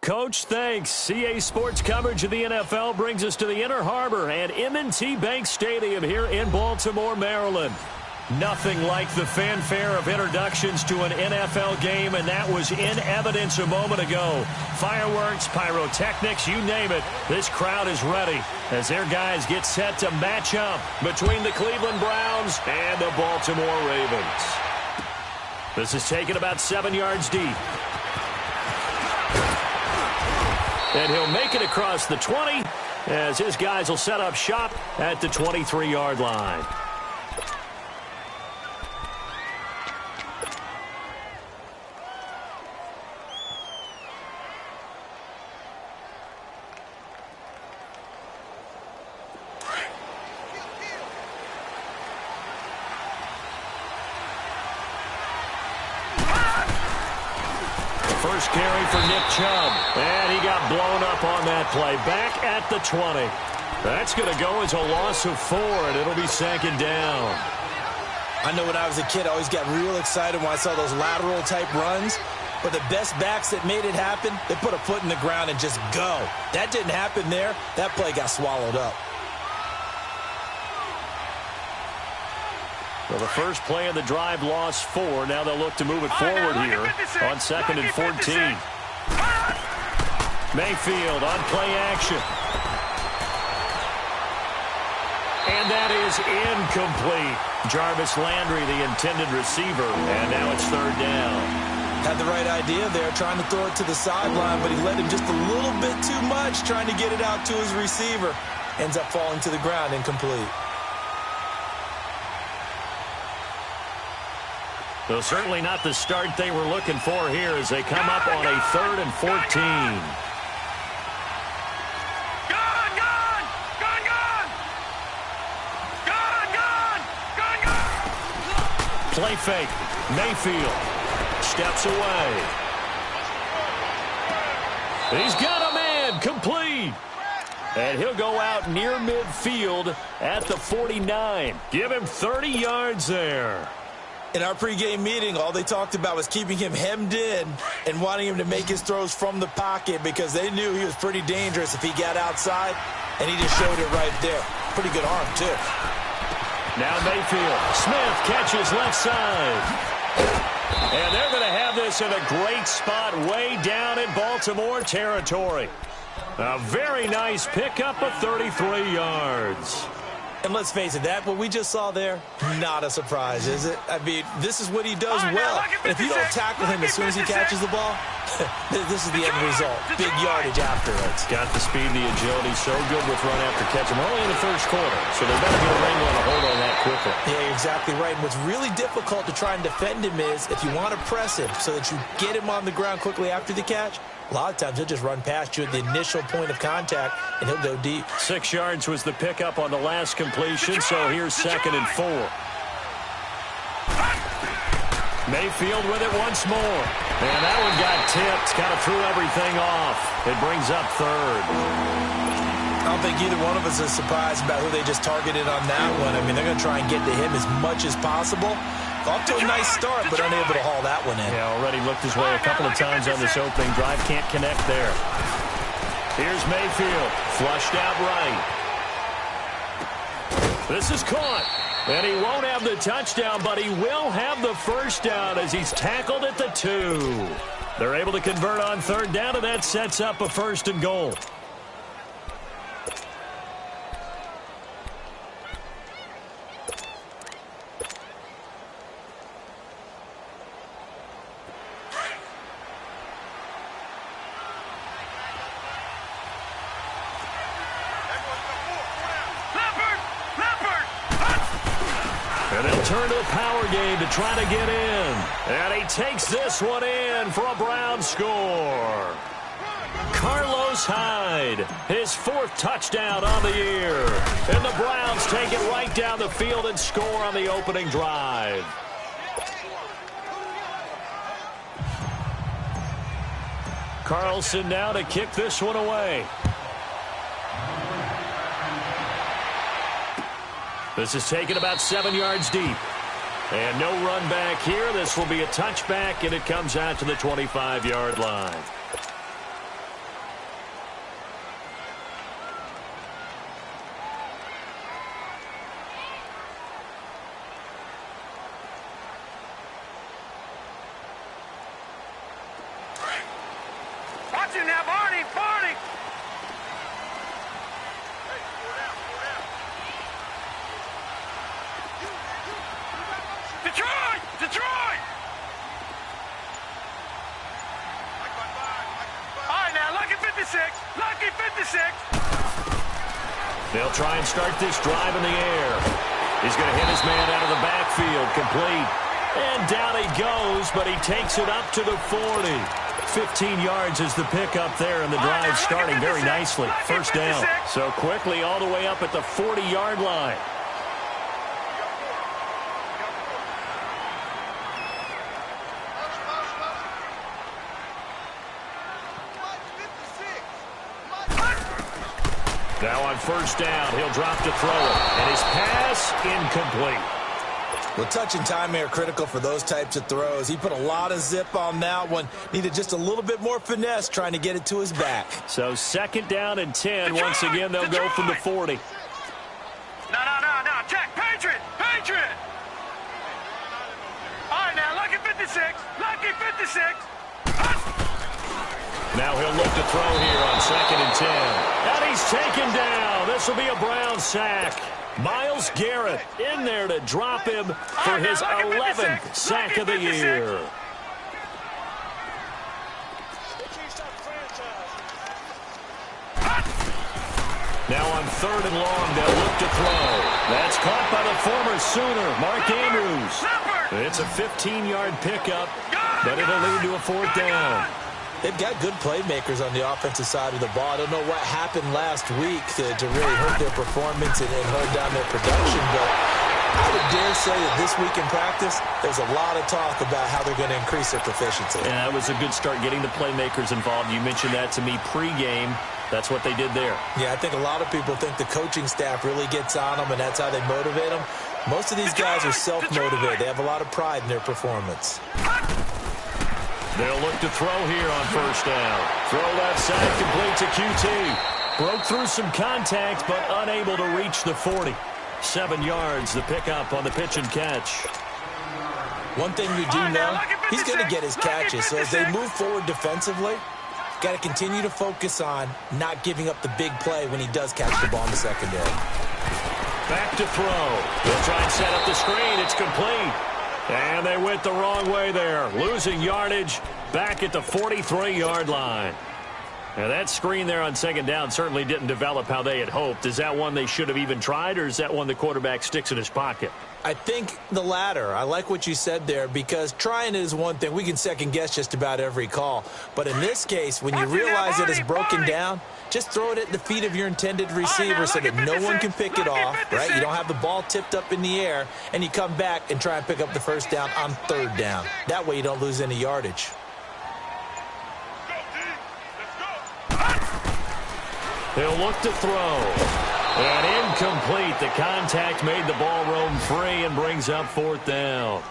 Coach, thanks. CA Sports coverage of the NFL brings us to the Inner Harbor and M&T Bank Stadium here in Baltimore, Maryland. Nothing like the fanfare of introductions to an NFL game, and that was in evidence a moment ago. Fireworks, pyrotechnics, you name it. This crowd is ready as their guys get set to match up between the Cleveland Browns and the Baltimore Ravens. This is taken about 7 yards deep. And he'll make it across the 20 as his guys will set up shop at the 23-yard line. First carry for Nick Chubb, and he got blown up on that play. Back at the 20. That's going to go as a loss of 4, and it'll be second down. I know when I was a kid, I always got real excited when I saw those lateral-type runs. But the best backs that made it happen, they put a foot in the ground and just go. That didn't happen there. That play got swallowed up. Well, the first play of the drive lost 4. Now they'll look to move it forward here on 2nd and 14. Mayfield on play action. And that is incomplete. Jarvis Landry, the intended receiver, and now it's 3rd down. Had the right idea there, trying to throw it to the sideline, but he let him just a little bit too much, trying to get it out to his receiver. Ends up falling to the ground, incomplete. Though certainly not the start they were looking for here as they come up on a 3rd and 14. Play fake. Mayfield steps away. He's got a man. Complete. And he'll go out near midfield at the 49. Give him 30 yards there. In our pregame meeting, all they talked about was keeping him hemmed in and wanting him to make his throws from the pocket because they knew he was pretty dangerous if he got outside, and he just showed it right there. Pretty good arm, too. Now Mayfield. Smith catches left side. And they're going to have this in a great spot way down in Baltimore territory. A very nice pickup of 33 yards. And let's face it, that what we just saw there, not a surprise, is it? I mean, this is what he does well. And if you don't tackle him as soon as he catches the ball, this is the end result. Big yardage after it. Got the speed and the agility, so good with run after catch. We're only in the first quarter, so they better get a wrangle and a hold on that quickly. Yeah, you're exactly right. And what's really difficult to try and defend him is if you want to press him so that you get him on the ground quickly after the catch, a lot of times he'll just run past you at the initial point of contact, and he'll go deep. 6 yards was the pickup on the last completion, so here's 2nd and 4. Mayfield with it once more. And that one got tipped, kind of threw everything off. It brings up 3rd. I don't think either one of us is surprised about who they just targeted on that one. I mean, they're going to try and get to him as much as possible. Off to a nice start, but unable to haul that one in. Yeah, already looked his way a couple of times on this opening drive. Can't connect there. Here's Mayfield. Flushed out right. This is caught. And he won't have the touchdown, but he will have the first down as he's tackled at the 2. They're able to convert on 3rd down, and that sets up a 1st and goal. And he'll turn to a power game to try to get in. And he takes this one in for a Browns score. Carlos Hyde, his 4th touchdown on the year. And the Browns take it right down the field and score on the opening drive. Carlson now to kick this one away. This is taken about 7 yards deep. And no run back here. This will be a touchback, and it comes out to the 25-yard line. you now, Barney. Detroit! All right, now, Lucky 56. They'll try and start this drive in the air. He's going to hit his man out of the backfield, complete. And down he goes, but he takes it up to the 40. 15 yards is the pickup there, and the drive starting very nicely. First down. So quickly all the way up at the 40-yard line. Now on first down, he'll drop to throw it. And his pass incomplete. Well, touch and time are critical for those types of throws. He put a lot of zip on that one. Needed just a little bit more finesse trying to get it to his back. So second down and 10. Once again, they'll go from the 40. No. Check. Patriot. All right, now, Lucky 56. Now he'll look to throw here on second and 10. And he's taken down. This will be a Brown sack. Myles Garrett in there to drop him for his 11th sack of the year. Now on third and long, they'll look to throw. That's caught by the former Sooner, Mark Andrews. It's a 15-yard pickup, but it'll lead to a fourth down. They've got good playmakers on the offensive side of the ball. I don't know what happened last week to really hurt their performance and hold down their production, but I would dare say that this week in practice, there's a lot of talk about how they're going to increase their proficiency. Yeah, that was a good start getting the playmakers involved. You mentioned that to me pregame. That's what they did there. Yeah, I think a lot of people think the coaching staff really gets on them, and that's how they motivate them. Most of these guys are self-motivated. They have a lot of pride in their performance. They'll look to throw here on first down. Throw left side, complete to QT. Broke through some contact, but unable to reach the 40. 7 yards, the pickup on the pitch and catch. One thing we do know, he's going to get his catches. So as they move forward defensively, got to continue to focus on not giving up the big play when he does catch the ball in the secondary. Back to throw. They'll try and set up the screen. It's complete. And they went the wrong way there. Losing yardage back at the 43-yard line. Now that screen there on second down certainly didn't develop how they had hoped. Is that one they should have even tried, or is that one the quarterback sticks in his pocket? I think the latter. I like what you said there, because trying it is one thing. We can second-guess just about every call. But in this case, when you realize that it's broken down, just throw it at the feet of your intended receiver so that no one can pick it off, right? You don't have the ball tipped up in the air, and you come back and try and pick up the first down on third down. That way you don't lose any yardage. He'll look to throw. And incomplete. The contact made the ball roam free and brings up fourth down.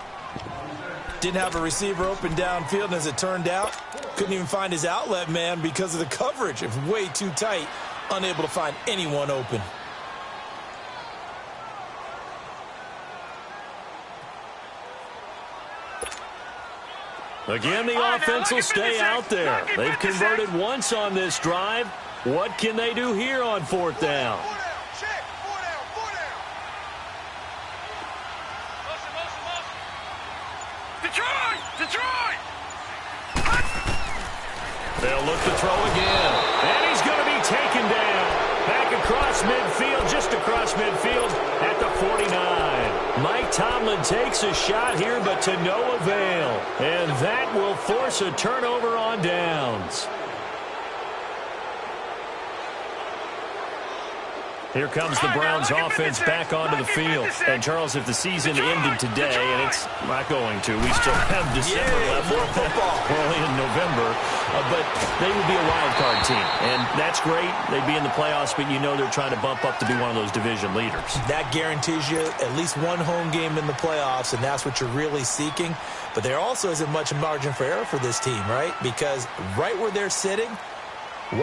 Didn't have a receiver open downfield, and as it turned out, couldn't even find his outlet man because of the coverage. It's way too tight, unable to find anyone open. Again, the offense will stay out there. They've converted once on this drive. What can they do here on fourth down? Detroit! They'll look to throw again. And he's going to be taken down. Back across midfield, just across midfield at the 49. Mike Tomlin takes a shot here, but to no avail. And that will force a turnover on downs. Here comes the Browns offense back onto the field. And, Charles, if the season ended today, and it's not going to, we still have December left. More football. We're only in November. But they would be a wild card team. And that's great. They'd be in the playoffs, but you know they're trying to bump up to be one of those division leaders. That guarantees you at least one home game in the playoffs, and that's what you're really seeking. But there also isn't much margin for error for this team, right? Because right where they're sitting,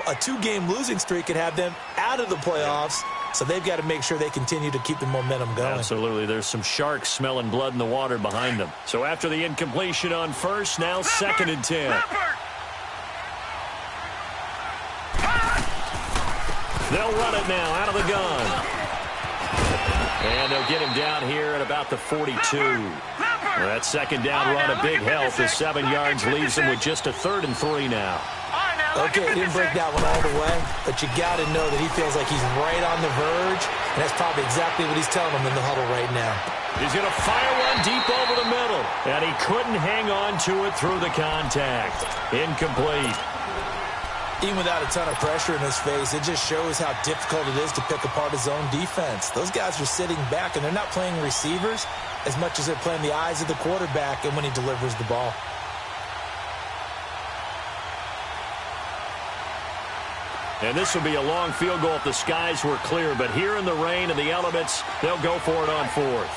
a two-game losing streak could have them out of the playoffs. So they've got to make sure they continue to keep the momentum going. Absolutely. There's some sharks smelling blood in the water behind them. So after the incompletion on first, now second and 10. They'll run it now out of the gun. And they'll get him down here at about the 42. That second down run a big help as 7 yards leaves him with just a 3rd and 3 now. Okay, he didn't break that one all the way, but you got to know that he feels like he's right on the verge, and that's probably exactly what he's telling them in the huddle right now. He's going to fire one deep over the middle, and he couldn't hang on to it through the contact. Incomplete. Even without a ton of pressure in his face, it just shows how difficult it is to pick apart his own defense. Those guys are sitting back, and they're not playing receivers as much as they're playing the eyes of the quarterback and when he delivers the ball. And this will be a long field goal if the skies were clear. But here in the rain and the elements, they'll go for it on 4th.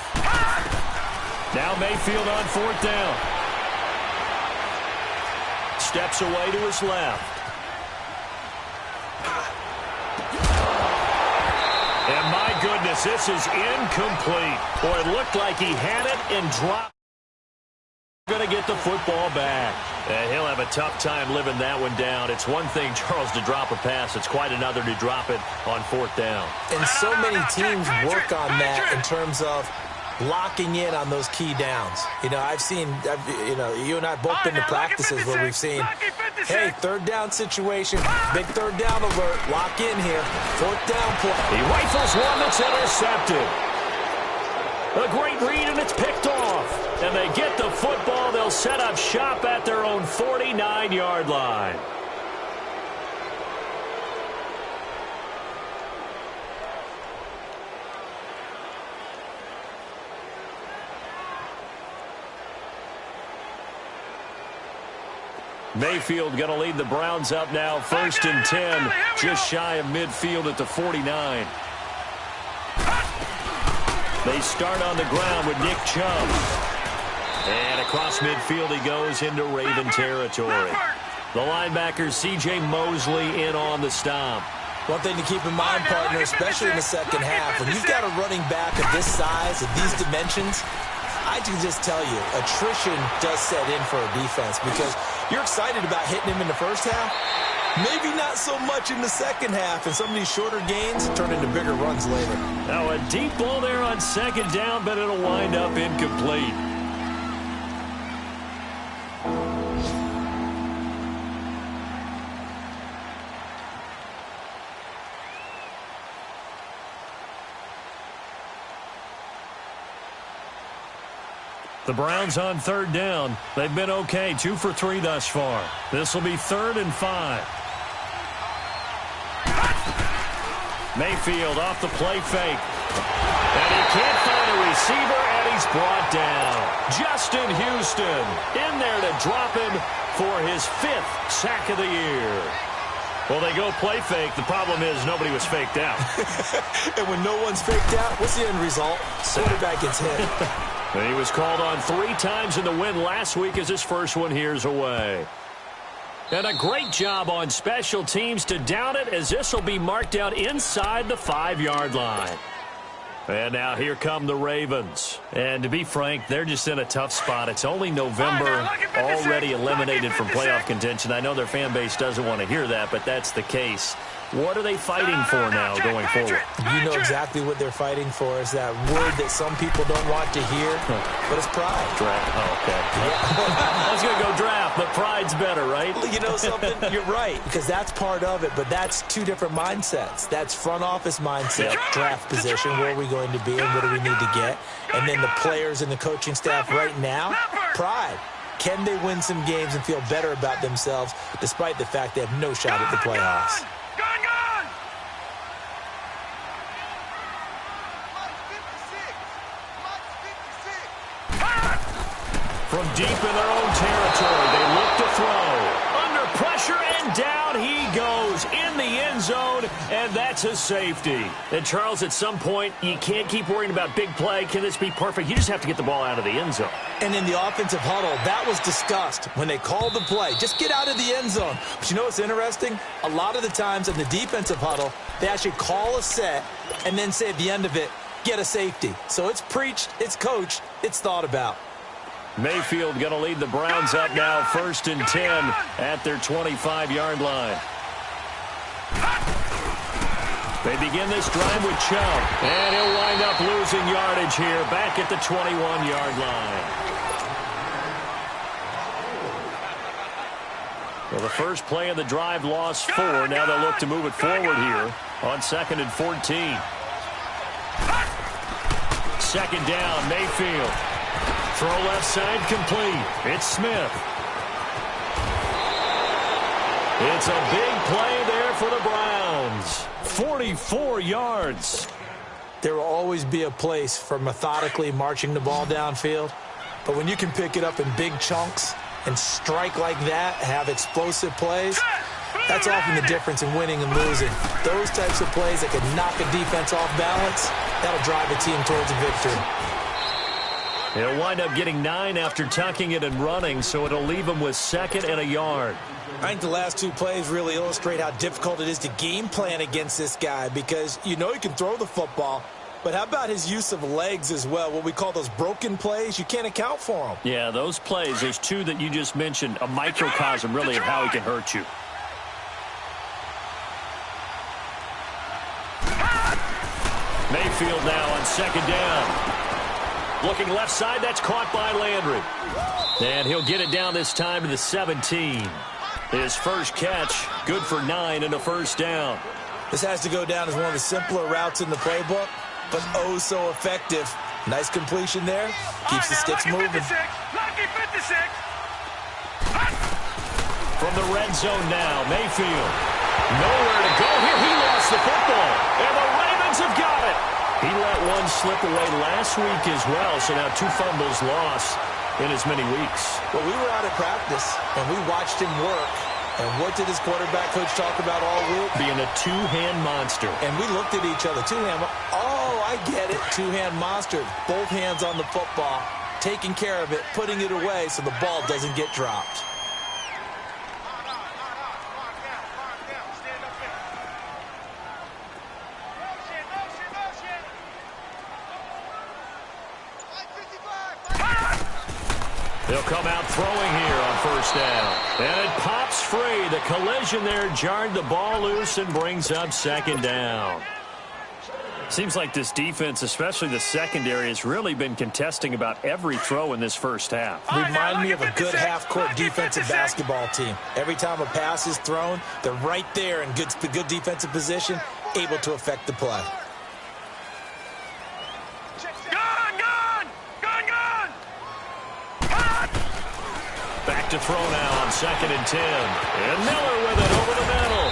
Now Mayfield on 4th down. Steps away to his left. And my goodness, this is incomplete. Boy, it looked like he had it and dropped. Going to get the football back. He'll have a tough time living that one down. It's one thing, Charles, to drop a pass. It's quite another to drop it on 4th down. And so many teams work on that in terms of locking in on those key downs. You know, you and I both been to practices where we've seen, hey, 3rd down situation, big 3rd down alert, lock in here, 4th down play. He rifles one that's intercepted. A great read, and it's picked off. And they get the football. They'll set up shop at their own 49-yard line. Mayfield going to lead the Browns up now, 1st and 10, just shy of midfield at the 49. They start on the ground with Nick Chubb. And across midfield he goes into Raven territory. The linebacker C.J. Mosley in on the stomp. One thing to keep in mind, partner, especially in the second half, when you've got a running back of this size, of these dimensions, I can just tell you, attrition does set in for a defense because you're excited about hitting him in the first half. Maybe not so much in the second half, and some of these shorter gains turn into bigger runs later. Now a deep ball there on 2nd down, but it'll wind up incomplete. The Browns on 3rd down. They've been okay, 2 for 3 thus far. This will be 3rd and 5. Mayfield off the play fake. And he can't find a receiver, and he's brought down. Justin Houston in there to drop him for his 5th sack of the year. Well, they go play fake. The problem is nobody was faked out. And when no one's faked out, what's the end result? Quarterback gets hit. And he was called on 3 times in the win last week as his first one here's away. And a great job on special teams to down it as this will be marked out inside the 5-yard line. And now here come the Ravens. And to be frank, they're just in a tough spot. It's only November, already eliminated from playoff contention. I know their fan base doesn't want to hear that, but that's the case. What are they fighting for now going forward? You know exactly what they're fighting for. Is that word that some people don't want to hear, but it's pride. Draft. Oh, okay. Yeah. I was going to go draft, but pride's better, right? You know something? You're right, because that's part of it, but that's 2 different mindsets. That's front office mindset, draft position, where are we going to be and what do we need to get? And then the players and the coaching staff right now, pride. Can they win some games and feel better about themselves despite the fact they have no shot at the playoffs? From deep in their own territory, they look to throw. Under pressure, and down he goes in the end zone, and that's a safety. And, Charles, at some point, you can't keep worrying about big play. Can this be perfect? You just have to get the ball out of the end zone. And in the offensive huddle, that was discussed when they called the play. Just get out of the end zone. But you know what's interesting? A lot of the times in the defensive huddle, they actually call a set and then say at the end of it, get a safety. So it's preached, it's coached, it's thought about. Mayfield going to lead the Browns up now, 1st and 10 at their 25-yard line. They begin this drive with Chubb. And he'll wind up losing yardage here back at the 21-yard line. Well, the first play of the drive lost 4. Now they'll look to move it forward here on 2nd and 14. Second down, Mayfield. Throw left side complete. It's Smith. It's a big play there for the Browns. 44 yards. There will always be a place for methodically marching the ball downfield. But when you can pick it up in big chunks and strike like that, have explosive plays, that's often the difference in winning and losing. Those types of plays that can knock a defense off balance, that'll drive a team towards a victory. He'll wind up getting 9 after tucking it and running, so it'll leave him with 2nd and a yard. I think the last 2 plays really illustrate how difficult it is to game plan against this guy, because you know he can throw the football, but how about his use of legs as well? What we call those broken plays, you can't account for them. Yeah, those plays, those 2 that you just mentioned, a microcosm really of how he can hurt you. Mayfield now on 2nd down. Looking left side, that's caught by Landry. And he'll get it down this time to the 17. His first catch, good for 9 and a first down. This has to go down as one of the simpler routes in the playbook, but oh so effective. Nice completion there. Keeps the sticks moving. Lucky 56. From the red zone now, Mayfield. Nowhere to go here. He lost the football. And the Ravens have got it. He let one slip away last week as well, so now 2 fumbles lost in as many weeks. Well, we were out at practice, and we watched him work. And what did his quarterback coach talk about all week? Being a 2-hand monster. And we looked at each other. 2-hand. Oh, I get it. 2-hand monster. Both hands on the football, taking care of it, putting it away so the ball doesn't get dropped. They'll come out throwing here on first down. And it pops free. The collision there jarred the ball loose and brings up 2nd down. Seems like this defense, especially the secondary, has really been contesting about every throw in this first half. Remind me of a good half-court defensive basketball team. Every time a pass is thrown, they're right there in good defensive position, able to affect the play. Back to throw now on 2nd and 10. And Miller with it over the middle.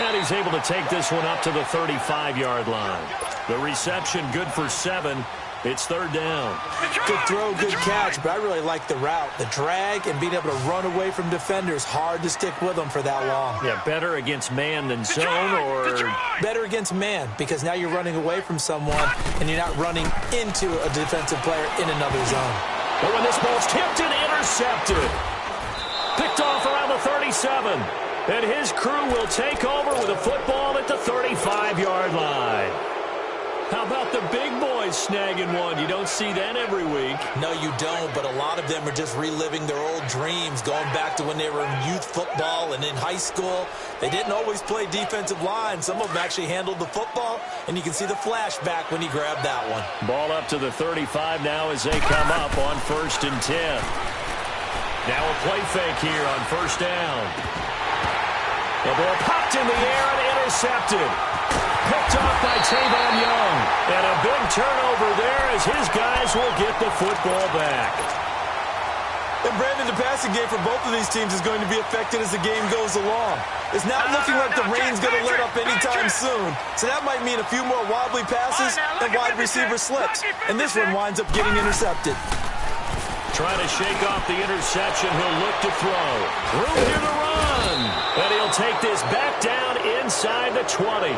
And he's able to take this one up to the 35-yard line. The reception good for 7. It's 3rd down. Good throw, good catch, but I really like the route. The drag and being able to run away from defenders. Hard to stick with them for that long. Yeah, better against man than zone, or better against man, because now you're running away from someone and you're not running into a defensive player in another zone. But when this ball's tipped and intercepted. Picked off around the 37. And his crew will take over with a football at the 35-yard line. How about the big boys snagging one? You don't see that every week. No, you don't, but a lot of them are just reliving their old dreams, going back to when they were in youth football and in high school. They didn't always play defensive line. Some of them actually handled the football, and you can see the flashback when he grabbed that one. Ball up to the 35 now as they come up on 1st and 10. Now a play fake here on 1st down. The ball popped in the air and intercepted. Picked off by Tavon Young. And a big turnover there as his guys will get the football back. And Brandon, the passing game for both of these teams is going to be affected as the game goes along. It's not looking like the rain's going to let up anytime soon. So that might mean a few more wobbly passes and wide receiver slips. And this one winds up getting intercepted. Trying to shake off the interception. He'll look to throw. Room here to run. And he'll take this back down inside the 20.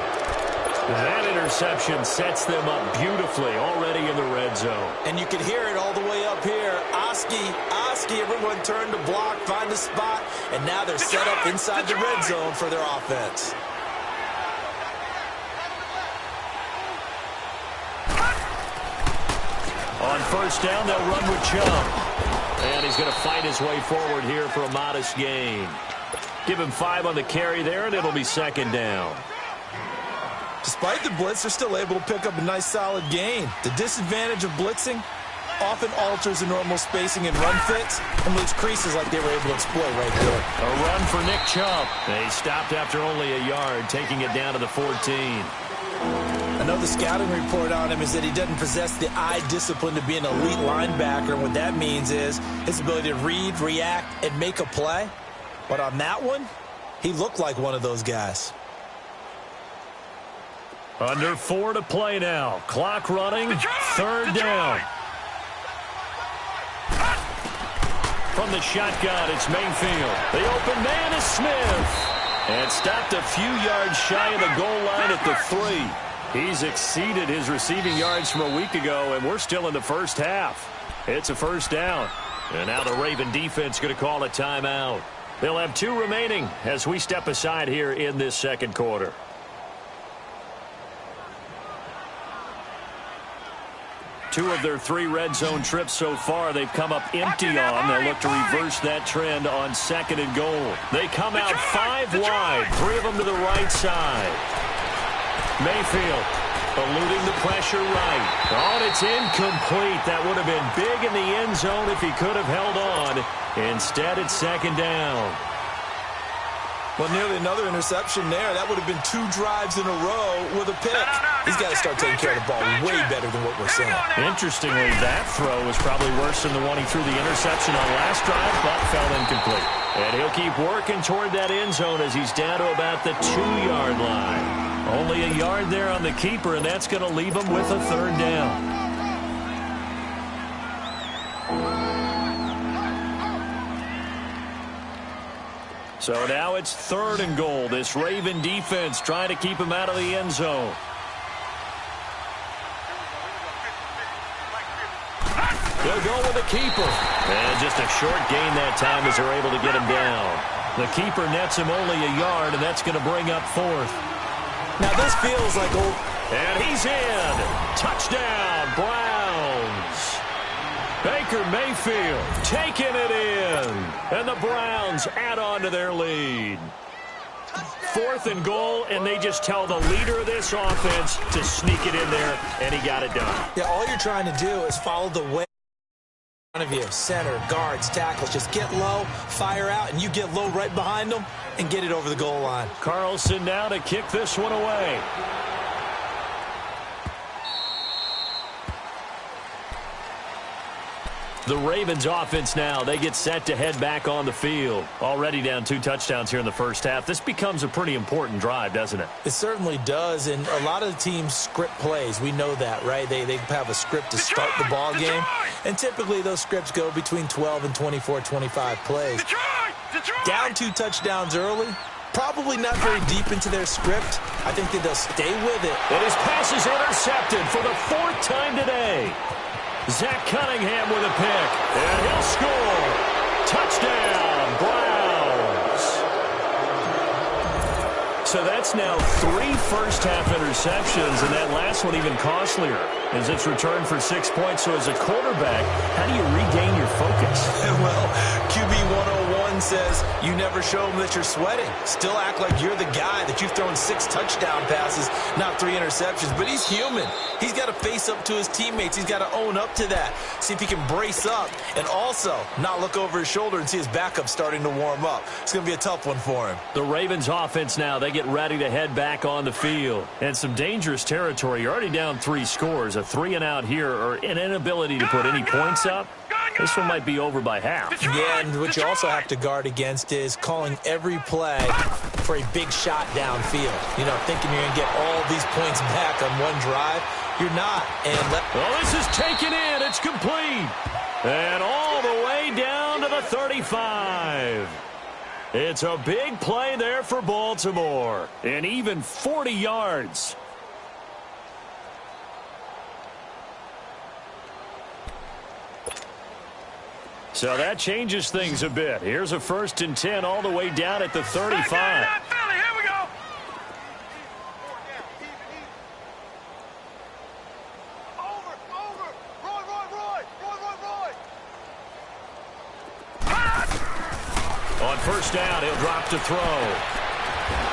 That interception sets them up beautifully already in the red zone. And you can hear it all the way up here. Oski, everyone turned to block, find a spot, and now they're set up inside the red zone for their offense. On 1st down, they'll run with Chubb. And he's going to fight his way forward here for a modest gain. Give him 5 on the carry there, and it'll be 2nd down. Despite the blitz, they're still able to pick up a nice, solid gain. The disadvantage of blitzing often alters the normal spacing and run fits and leaves creases like they were able to exploit right there. A run for Nick Chubb. They stopped after only a yard, taking it down to the 14. I know the scouting report on him is that he doesn't possess the eye discipline to be an elite linebacker. And what that means is his ability to read, react, and make a play. But on that one, he looked like one of those guys. Under 4 to play now. Clock running. Third down. From the shotgun, it's Mayfield. The open man is Smith. And stopped a few yards shy of the goal line at the 3. He's exceeded his receiving yards from a week ago, and we're still in the first half. It's a first down. And now the Raven defense going to call a timeout. They'll have 2 remaining as we step aside here in this second quarter. Two of their 3 red zone trips so far, they've come up empty on. They'll look to reverse that trend on 2nd and goal. They come out 5 wide, 3 of them to the right side. Mayfield eluding the pressure right. Oh, and it's incomplete. That would have been big in the end zone if he could have held on. Instead, it's 2nd down. Well, nearly another interception there. That would have been 2 drives in a row with a pick. He's got to start taking care of the ball way better than what we're seeing. Interestingly, that throw was probably worse than the one he threw the interception on last drive, but fell incomplete. And he'll keep working toward that end zone as he's down to about the 2-yard line. Only a yard there on the keeper, and that's going to leave him with a 3rd down. So now it's 3rd and goal. This Raven defense trying to keep him out of the end zone. They'll go with the keeper. And just a short gain that time as they're able to get him down. The keeper nets him only a yard, and that's going to bring up 4th. Now this feels like old. And he's in. Touchdown, Browns. Baker Mayfield taking it in. And the Browns add on to their lead. 4th and goal, and they just tell the leader of this offense to sneak it in there, and he got it done. Yeah, all you're trying to do is follow the way in front of you. Center, guards, tackles. Just get low, fire out, and you get low right behind them and get it over the goal line. Carlson now to kick this one away. The Ravens offense now, they get set to head back on the field. Already down 2 touchdowns here in the first half. This becomes a pretty important drive, doesn't it? It certainly does, and a lot of the teams script plays. We know that, right? They have a script to start the ball game, and typically those scripts go between 12 and 24, 25 plays. Down 2 touchdowns early, probably not very deep into their script. I think that they'll stay with it. And his pass is intercepted for the 4th time today. Zach Cunningham with a pick, and he'll score. Touchdown, Browns. So that's now 3 first-half interceptions, and that last one even costlier as it's returned for 6 points. So as a quarterback, how do you regain your focus? Well, QB 101 says you never show them that you're sweating. Still act like you're the guy, that you've thrown 6 touchdown passes, not 3 interceptions. But he's human. He's got to face up to his teammates. He's got to own up to that. See if he can brace up and also not look over his shoulder and see his backup starting to warm up. It's going to be a tough one for him. The Ravens offense now, they get ready to head back on the field. And some dangerous territory. You're already down 3 scores. A 3-and-out here, or an inability to put any points up. This one might be over by half. Yeah, and what you also have to guard against is calling every play for a big shot downfield. You know, thinking you're going to get all these points back on one drive. You're not. Well, this is taken in. It's complete. And all the way down to the 35. It's a big play there for Baltimore. And even 40 yards. So that changes things a bit. Here's a 1st and 10 all the way down at the 35. Here we go. On 1st down, he'll drop to throw.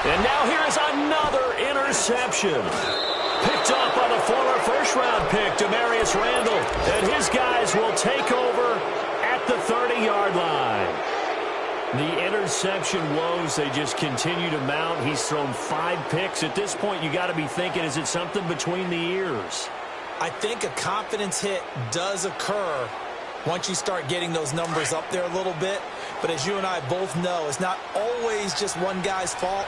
And now here is another interception. Picked up by the former first-round pick, Demarius Randall. And his guys will take over at the 30-yard line. The interception woes, they just continue to mount. He's thrown 5 picks. At this point, you got to be thinking, is it something between the ears? I think a confidence hit does occur once you start getting those numbers up there a little bit. But as you and I both know, it's not always just one guy's fault.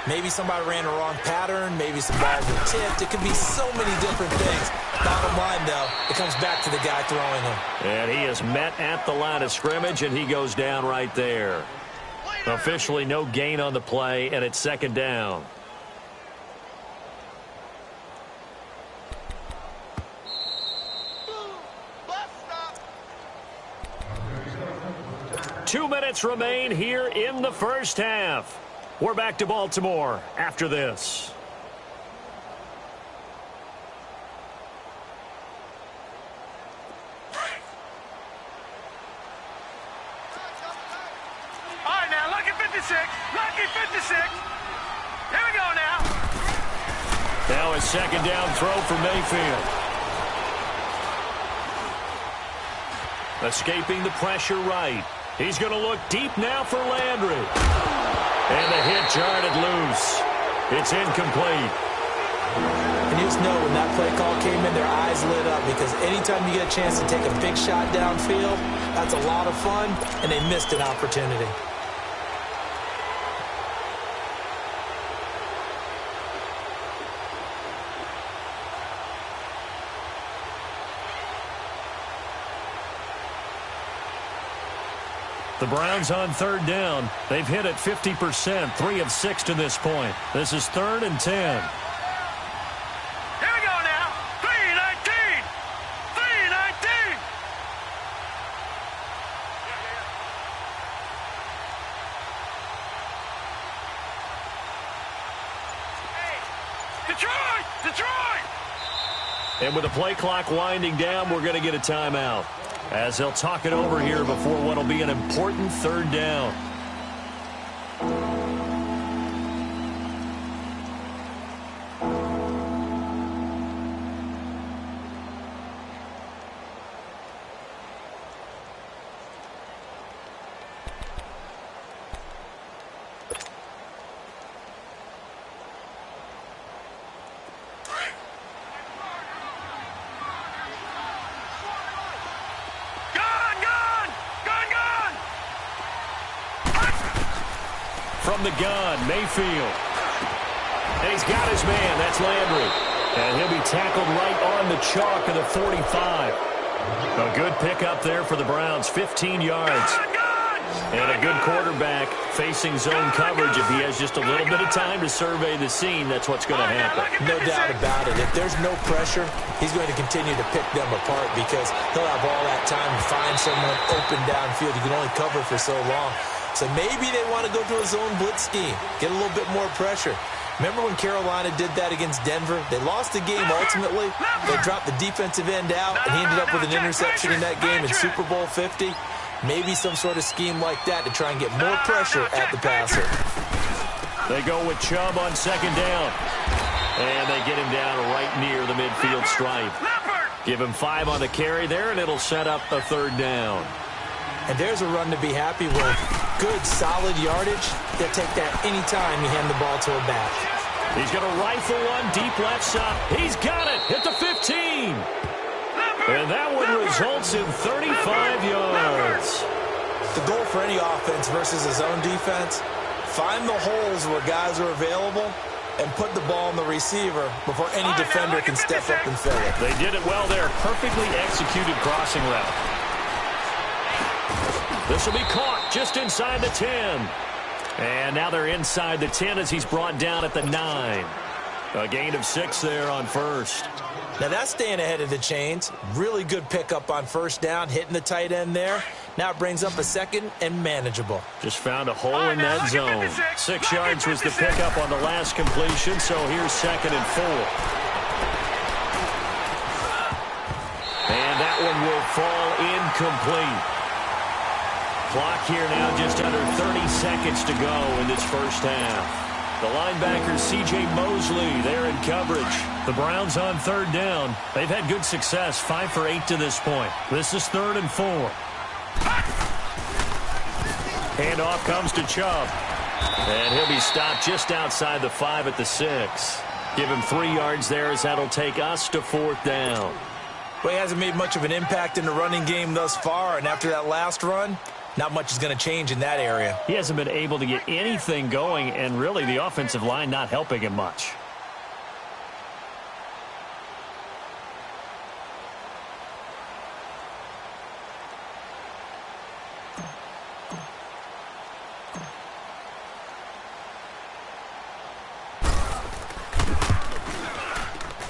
Maybe somebody ran a wrong pattern. Maybe some balls were tipped. It could be so many different things. Bottom line, though, it comes back to the guy throwing them. And he is met at the line of scrimmage, and he goes down right there. Officially no gain on the play, and it's second down. Two minutes remain here in the first half. We're back to Baltimore after this. All right, now, lucky 56. Lucky 56. Here we go now. Now a second down throw for Mayfield. Escaping the pressure right. He's going to look deep now for Landry. And the hit jarred it loose. It's incomplete. And you just know when that play call came in, their eyes lit up, because anytime you get a chance to take a big shot downfield, that's a lot of fun, and they missed an opportunity. The Browns on third down. They've hit it 50%, 3 of 6 to this point. This is 3rd and 10. Here we go now. 3-19. 3-19. Detroit! Detroit! And with the play clock winding down, we're going to get a timeout, as they'll talk it over here before what will be an important third down. From the gun, Mayfield. And he's got his man. That's Landry. And he'll be tackled right on the chalk of the 45. A good pickup there for the Browns, 15 yards. And a good quarterback facing zone coverage. If he has just a little bit of time to survey the scene, that's what's going to happen. No doubt about it. If there's no pressure, he's going to continue to pick them apart, because he'll have all that time to find someone open downfield. You can only cover for so long. So maybe they want to go to a zone blitz scheme, get a little bit more pressure. Remember when Carolina did that against Denver? They lost the game ultimately. They dropped the defensive end out, and he ended up with an interception in that game in Super Bowl 50. Maybe some sort of scheme like that to try and get more pressure at the passer. They go with Chubb on second down. And they get him down right near the midfield stripe. Give him 5 on the carry there, and it'll set up a third down. And there's a run to be happy with. Good, solid yardage. They'll take that anytime you hand the ball to a back. He's going to rifle one deep left side. He's got it at the 15. And that one results in 35 yards. The goal for any offense versus a zone defense, find the holes where guys are available and put the ball in the receiver before any defender can step up and fill it. They did it well there. Perfectly executed crossing route. This will be caught just inside the 10. And now they're inside the 10 as he's brought down at the 9. A gain of 6 there on first. Now that's staying ahead of the chains. Really good pickup on first down, hitting the tight end there. Now it brings up a second and manageable. Just found a hole in that zone. 6 yards was the pickup on the last completion, so here's second and 4. And that one will fall incomplete. Clock here now just under 30 seconds to go in this first half. The linebacker, C.J. Mosley, there in coverage. The Browns on third down. They've had good success, 5 for 8 to this point. This is 3rd and 4. Handoff comes to Chubb. And he'll be stopped just outside the 5 at the 6. Give him 3 yards there as that'll take us to 4th down. Well, he hasn't made much of an impact in the running game thus far, and after that last run, not much is going to change in that area. He hasn't been able to get anything going, and really the offensive line not helping him much.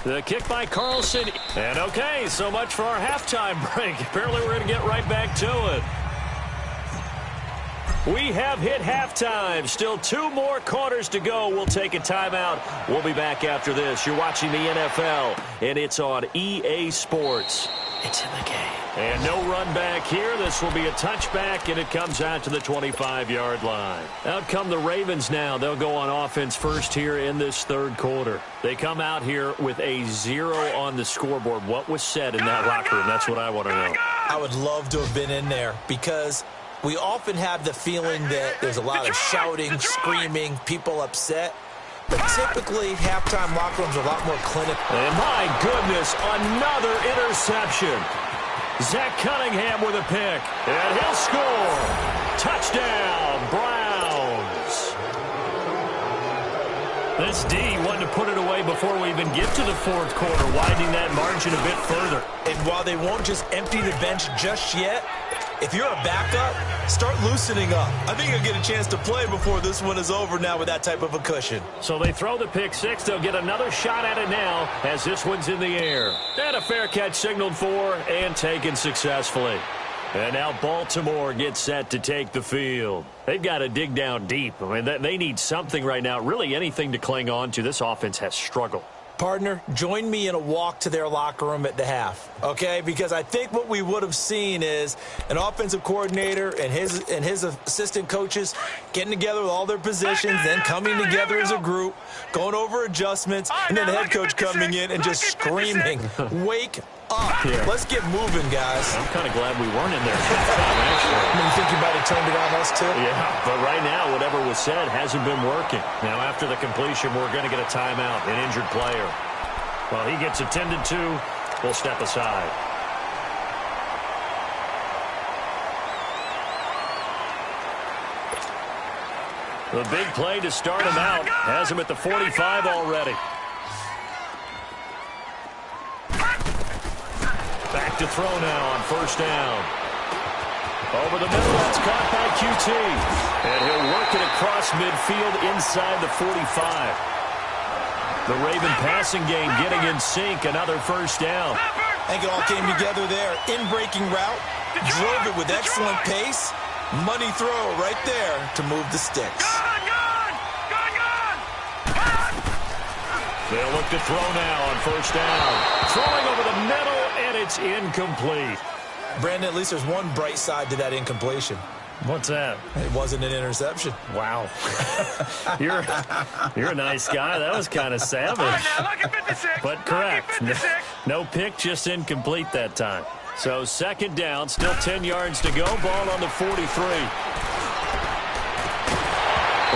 The kick by Carlson. And okay, so much for our halftime break. Apparently we're going to get right back to it. We have hit halftime. Still 2 more quarters to go. We'll take a timeout. We'll be back after this. You're watching the NFL, and it's on EA Sports. It's in the game. And no run back here. This will be a touchback, and it comes out to the 25-yard line. Out come the Ravens now. They'll go on offense first here in this 3rd quarter. They come out here with a 0 on the scoreboard. What was said in that locker room? That's what I want to know. I would love to have been in there because we often have the feeling that there's a lot of shouting, screaming, people upset. But typically, halftime locker rooms are a lot more clinical. And my goodness, another interception. Zach Cunningham with a pick. And he'll score. Touchdown, Browns. This D wanted to put it away before we even get to the 4th quarter, widening that margin a bit further. And while they won't just empty the bench just yet, if you're a backup, start loosening up. I think you'll get a chance to play before this one is over now with that type of a cushion. So they throw the pick 6. They'll get another shot at it now as this one's in the air. And a fair catch signaled for and taken successfully. And now Baltimore gets set to take the field. They've got to dig down deep. I mean, they need something right now, really anything to cling on to. This offense has struggled. Partner, join me in a walk to their locker room at the half, okay? Because I think what we would have seen is an offensive coordinator and his assistant coaches getting together with all their positions, then coming together as a group, going over adjustments, and then the head coach coming in and just screaming, wake up. Yeah. Let's get moving, guys. I'm kind of glad we weren't in there. You think you might have turned it on us, too? Yeah, but right now, whatever was said hasn't been working. Now, after the completion, we're going to get a timeout, an injured player. While he gets attended to, we'll step aside. The big play to start him out has him at the 45 already. Back to throw now on 1st down. Over the middle, that's caught by QT. And he'll work it across midfield inside the 45. The Raven passing game getting in sync, another 1st down. I think it all came together there. In-breaking route, drove it with excellent pace. Money throw right there to move the sticks. They'll look to throw now on 1st down. Throwing over the middle, and it's incomplete. Brandon, at least there's one bright side to that incompletion. What's that? It wasn't an interception. Wow. You're a nice guy. That was kind of savage. But correct. No pick, just incomplete that time. So 2nd down, still 10 yards to go. Ball on the 43.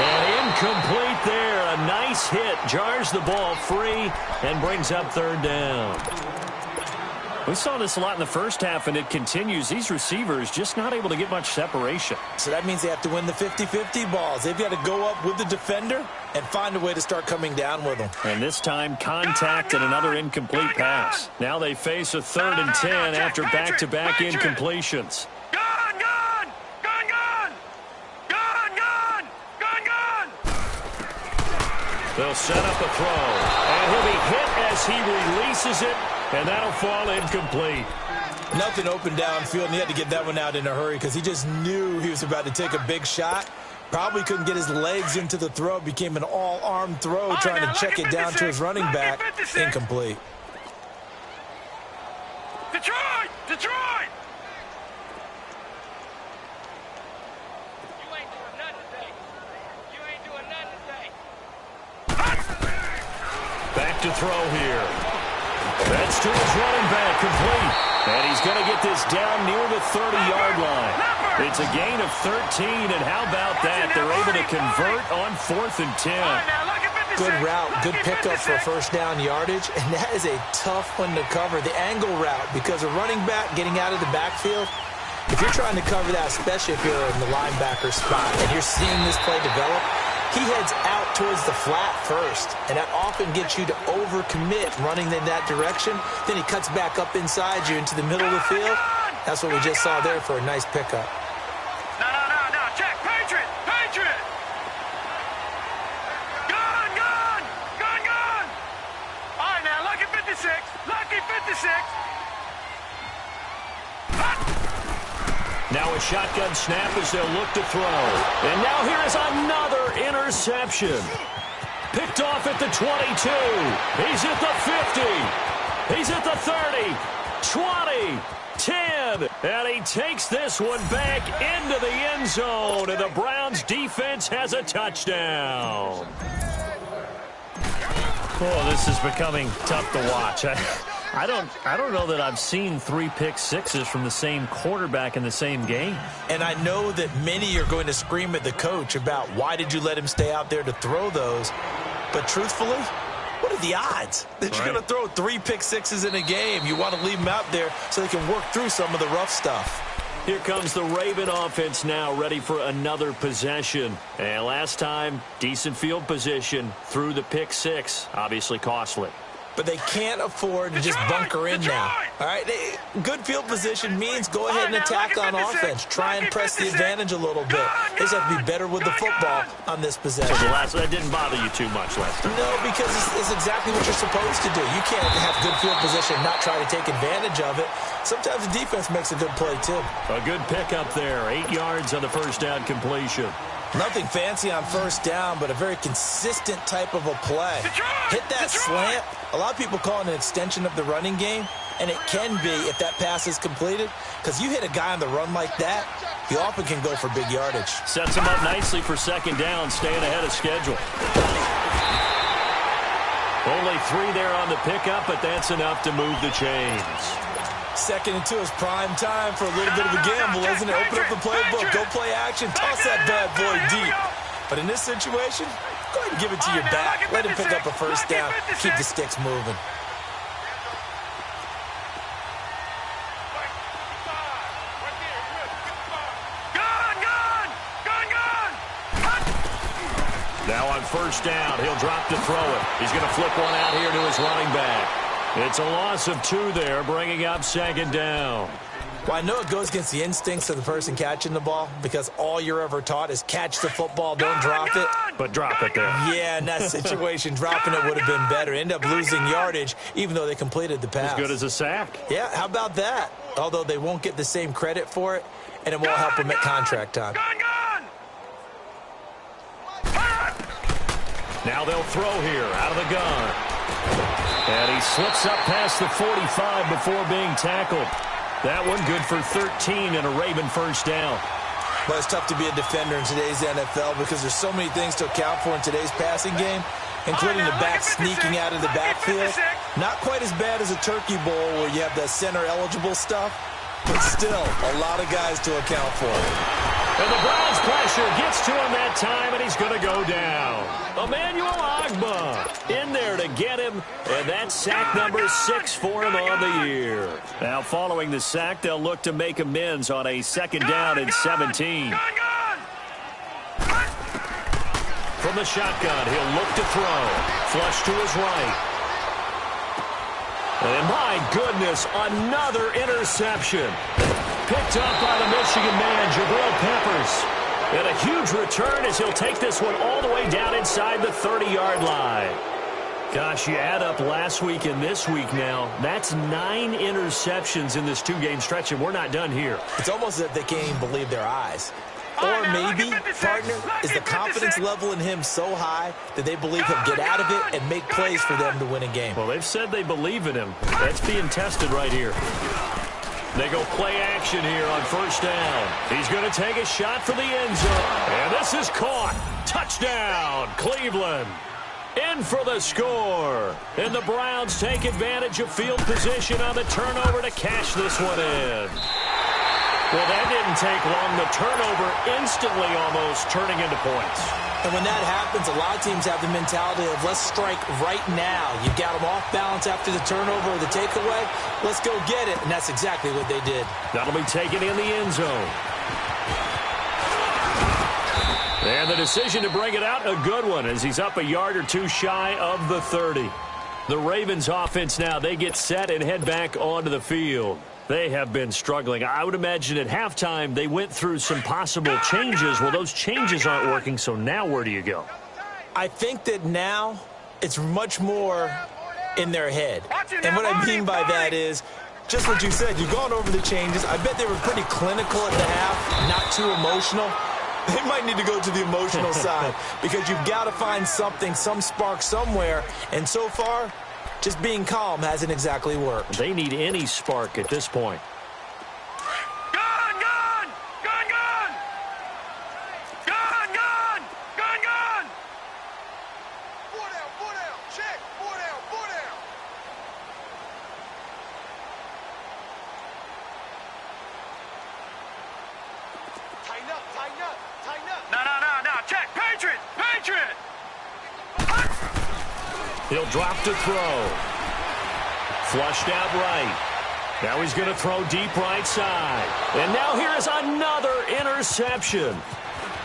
And incomplete there. A nice hit. Jars the ball free and brings up 3rd down. We saw this a lot in the first half, and it continues. These receivers just not able to get much separation. So that means they have to win the 50-50 balls. They've got to go up with the defender and find a way to start coming down with them. And this time, contact and another incomplete pass. Now they face a 3rd and 10 after back-to-back incompletions. They'll set up a throw, and he'll be hit as he releases it, and that'll fall incomplete. Nothing open downfield, and he had to get that one out in a hurry because he just knew he was about to take a big shot. Probably couldn't get his legs into the throw. Became an all-arm throw, trying to check it down to his running back. Incomplete. Detroit! Detroit! Back to throw here. That's to his running back, complete. And he's going to get this down near the 30-yard line. It's a gain of 13, and how about that? They're able to convert on 4th and 10. Good route, good pickup for first down yardage, and that is a tough one to cover, the angle route, because a running back getting out of the backfield, if you're trying to cover that, especially if you're in the linebacker spot and you're seeing this play develop, he heads out towards the flat first, and that often gets you to overcommit running in that direction. Then he cuts back up inside you into the middle of the field. That's what we just saw there for a nice pickup. No. Check. Patriot. Gun. All right, now, lucky 56. Now a shotgun snap as they'll look to throw. And now here is another interception. Picked off at the 22. He's at the 50. He's at the 30. 20. 10. And he takes this one back into the end zone. And the Browns defense has a touchdown. Oh, this is becoming tough to watch. I don't know that I've seen 3 pick-sixes from the same quarterback in the same game. And I know that many are going to scream at the coach about why did you let him stay out there to throw those. But truthfully, what are the odds that you're going to throw 3 pick-sixes in a game? You want to leave them out there so they can work through some of the rough stuff. Here comes the Raven offense now, ready for another possession. And last time, decent field position through the pick-6, obviously costly. But they can't afford to just bunker in now. All right, good field position means go ahead and attack on offense. Try and press the advantage a little bit. They just have to be better with the football on this possession. So that didn't bother you too much last time? No, because it's exactly what you're supposed to do. You can't have good field position and not try to take advantage of it. Sometimes the defense makes a good play, too. A good pickup there. 8 yards on the first down completion. Nothing fancy on first down, but a very consistent type of a play. Hit that slant. A lot of people call it an extension of the running game, and it can be if that pass is completed, because you hit a guy on the run like that, he often can go for big yardage. Sets him up nicely for second down, staying ahead of schedule. Only 3 there on the pickup, but that's enough to move the chains. 2nd and 2 is prime time for a little bit of a gamble, isn't it? Open up the playbook, go play action, toss that bad boy deep. But in this situation, go ahead and give it to your back. Let him pick up a first down, keep the sticks moving. Now on first down, he'll drop to throw it. He's going to flip one out here to his running back. It's a loss of 2 there, bringing up second down. Well, I know it goes against the instincts of the person catching the ball because all you're ever taught is catch the football, don't drop it. But drop it there. Yeah, in that situation, dropping it would have been better. End up losing yardage, even though they completed the pass. As good as a sack. Yeah, how about that? Although they won't get the same credit for it, and it won't help them at contract time. Now they'll throw here out of the gun. And he slips up past the 45 before being tackled. That one good for 13 and a Raven first down. Well, it's tough to be a defender in today's NFL because there's so many things to account for in today's passing game, including the back sneaking out of the backfield. Not quite as bad as a turkey bowl where you have the center-eligible stuff, but still a lot of guys to account for. And the Browns pressure gets to him that time, and he's going to go down. Emmanuel Ogbah in there to get him, and that's sack number 6 for him on the year. Now, following the sack, they'll look to make amends on a second down and 17. From the shotgun, he'll look to throw. Flush to his right. And my goodness, another interception. Picked up by the Michigan man, Jabril Peppers. And a huge return as he'll take this one all the way down inside the 30-yard line. Gosh, you add up last week and this week now, that's 9 interceptions in this 2-game stretch, and we're not done here. It's almost as if they can't even believe their eyes. Or maybe, partner, is the confidence level in him so high that they believe he'll get out of it and make plays for them to win a game. Well, they've said they believe in him. That's being tested right here. They go play action here on first down. He's going to take a shot for the end zone. And this is caught. Touchdown, Cleveland. in for the score. And the Browns take advantage of field position on the turnover to cash this one in. Well, that didn't take long. The turnover instantly almost turning into points. And when that happens, a lot of teams have the mentality of let's strike right now. You've got them off balance after the turnover or the takeaway. Let's go get it. And that's exactly what they did. That'll be taken in the end zone. And the decision to bring it out, a good one, as he's up a yard or two shy of the 30. The Ravens offense now, they get set and head back onto the field. They have been struggling. I would imagine at halftime they went through some possible changes. Well, those changes aren't working, so now where do you go? I think that now it's much more in their head. And what I mean by that is just what you said. You've gone over the changes. I bet they were pretty clinical at the half, not too emotional. They might need to go to the emotional side because you've got to find something, some spark somewhere. And so far, just being calm hasn't exactly worked. They need any spark at this point. Gun, gun! Gun, gun! Gun, gun! Gun, gun! 4 down, check, 4 down, 4 down. Tighten up, tighten up, tighten up. No, check, Patriot, Patriot! He'll drop to throw. Flushed out right. Now he's going to throw deep right side. And now here is another interception.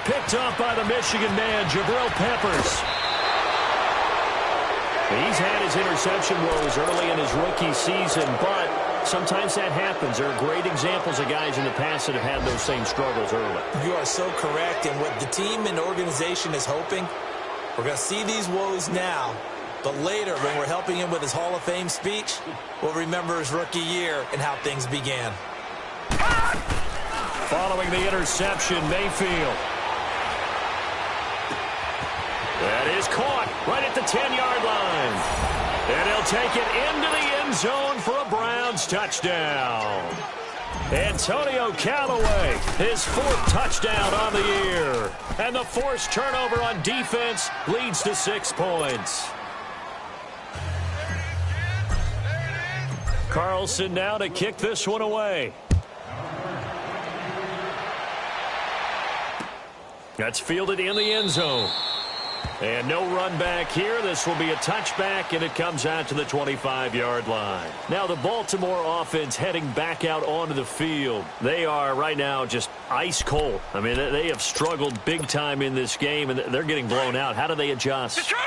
Picked up by the Michigan man, Jabril Peppers. He's had his interception woes early in his rookie season, but sometimes that happens. There are great examples of guys in the past that have had those same struggles early. You are so correct. And what the team and organization is hoping, we're going to see these woes now. But later, when we're helping him with his Hall of Fame speech, we'll remember his rookie year and how things began. Following the interception, Mayfield. That is caught right at the 10-yard line. And he'll take it into the end zone for a Browns touchdown. Antonio Callaway, his 4th touchdown on the year. And the forced turnover on defense leads to 6 points. Carlson now to kick this one away. That's fielded in the end zone. And no run back here. This will be a touchback, and it comes out to the 25-yard line. Now the Baltimore offense heading back out onto the field. They are right now just ice cold. I mean, they have struggled big time in this game, and they're getting blown out. How do they adjust? Detroit!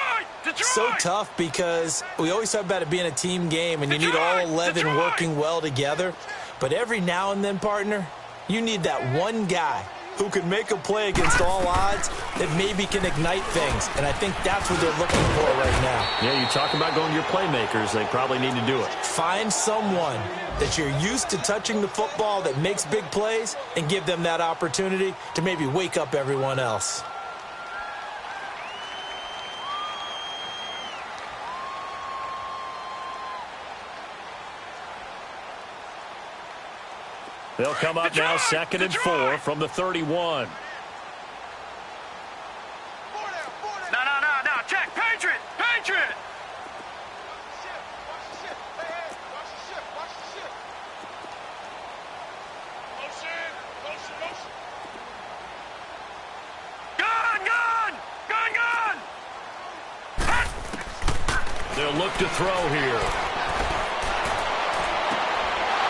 So tough because we always talk about it being a team game, and you need all 11 working well together. But every now and then, partner, you need that one guy who can make a play against all odds that maybe can ignite things. And I think that's what they're looking for right now. Yeah, you talk about going to your playmakers. They probably need to do it. Find someone that you're used to touching the football that makes big plays and give them that opportunity to maybe wake up everyone else. They'll come up now 2nd and 4 from the 31. No, check, Patriot, Patriot! Gun! They'll look to throw here.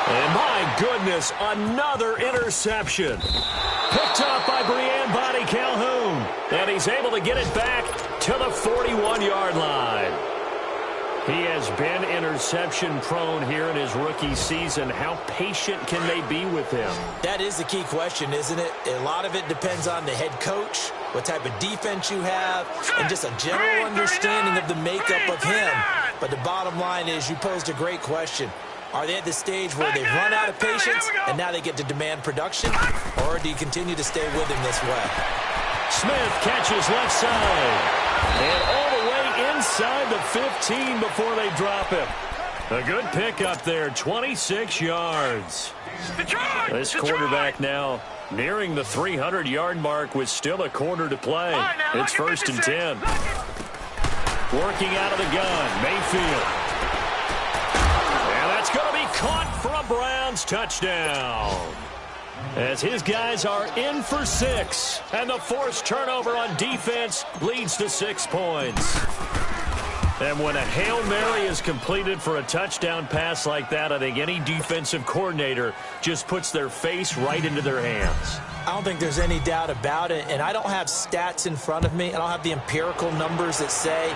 And my goodness, another interception. Picked up by Brian Body Calhoun. And he's able to get it back to the 41-yard line. He has been interception prone here in his rookie season. How patient can they be with him? That is the key question, isn't it? A lot of it depends on the head coach, what type of defense you have, and just a general understanding of the makeup of him. But the bottom line is you posed a great question. Are they at the stage where they've run out of patience and now they get to demand production? Or do you continue to stay with him this way? Smith catches left side. And all the way inside the 15 before they drop him. A good pickup there, 26 yards. This quarterback now nearing the 300-yard mark with still a quarter to play. It's 1st and 10. Working out of the gun, Mayfield. And that's going to be caught for a Browns touchdown. As his guys are in for 6. And the forced turnover on defense leads to 6 points. And when a Hail Mary is completed for a touchdown pass like that, I think any defensive coordinator just puts their face right into their hands. I don't think there's any doubt about it, and I don't have stats in front of me. I don't have the empirical numbers that say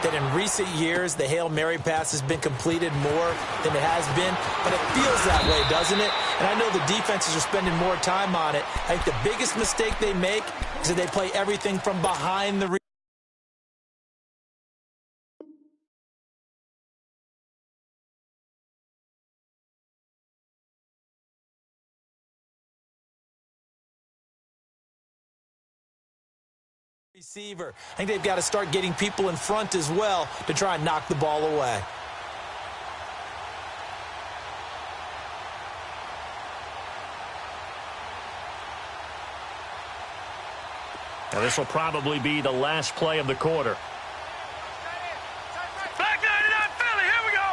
that in recent years the Hail Mary pass has been completed more than it has been, but it feels that way, doesn't it? And I know the defenses are spending more time on it. I think the biggest mistake they make is that they play everything from behind the receiver. I think they've got to start getting people in front as well to try and knock the ball away. Now this will probably be the last play of the quarter. Back 99, Philly, here we go.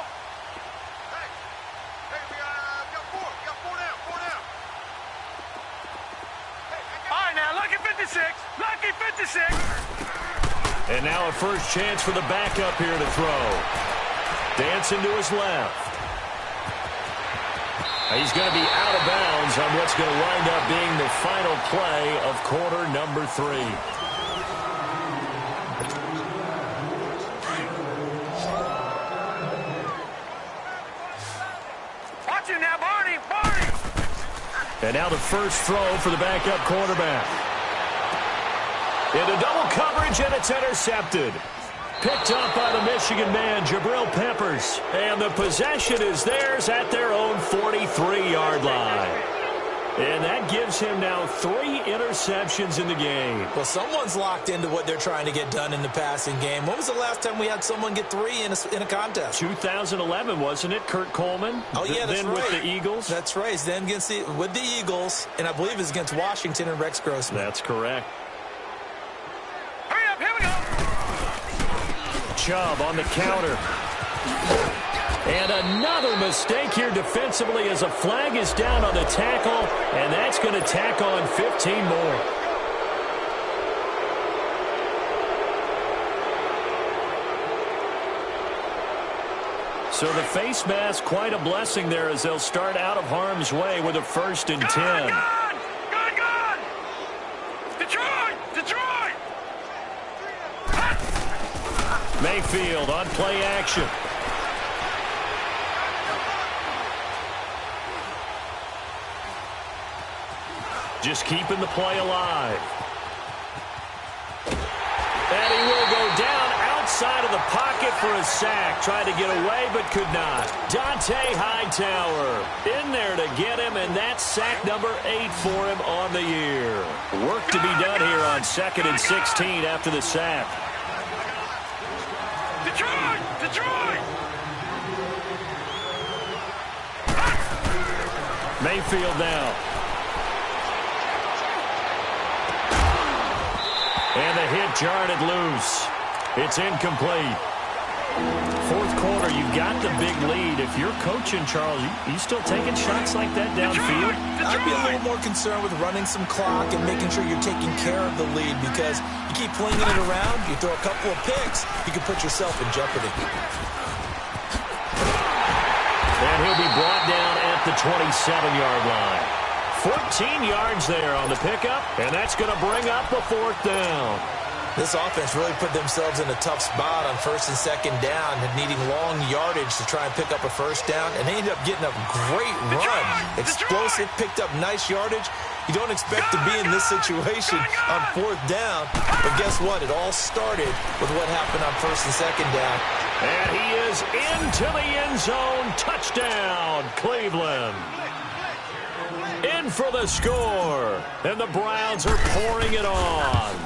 Hey, we got four down. All right, now, lucky 56. Lucky 56. And now a first chance for the backup here to throw. Dancing to his left. He's going to be out of bounds on what's going to wind up being the final play of quarter number 3. Watch him now, Barney. And now the first throw for the backup quarterback. Into double coverage, and it's intercepted. Picked up by the Michigan man, Jabril Peppers. And the possession is theirs at their own 43-yard line. And that gives him now 3 interceptions in the game. Well, someone's locked into what they're trying to get done in the passing game. When was the last time we had someone get 3 in a contest? 2011, wasn't it? Kurt Coleman? Oh, yeah, that's then right. with the Eagles? That's right. Then with the Eagles, and I believe it's against Washington and Rex Grossman. That's correct. Hurry up, here we go. Chubb on the counter. And another mistake here defensively as a flag is down on the tackle, and that's going to tack on 15 more. So the face mask, quite a blessing there as they'll start out of harm's way with a 1st and 10. Gone! Detroit! Mayfield on play action. Just keeping the play alive. And he will go down outside of the pocket for a sack. Tried to get away, but could not. Dante Hightower in there to get him, and that's sack number 8 for him on the year. Work to be done here on 2nd and 16 after the sack. Detroit! Mayfield now. And the hit jarred it loose. It's incomplete. 4th quarter, you've got the big lead. If you're coaching, Charles, you still taking shots like that downfield? I'd be a little more concerned with running some clock and making sure you're taking care of the lead, because you keep flinging it around, you throw a couple of picks, you can put yourself in jeopardy. And he'll be brought down at the 27-yard line. 14 yards there on the pickup, and that's going to bring up a 4th down. This offense really put themselves in a tough spot on 1st and 2nd down, and needing long yardage to try and pick up a 1st down, and they ended up getting a great run. Explosive, picked up nice yardage. You don't expect to be in this situation on 4th down, but guess what? It all started with what happened on 1st and 2nd down. And he is into the end zone. Touchdown, Cleveland. In for the score, and the Browns are pouring it on.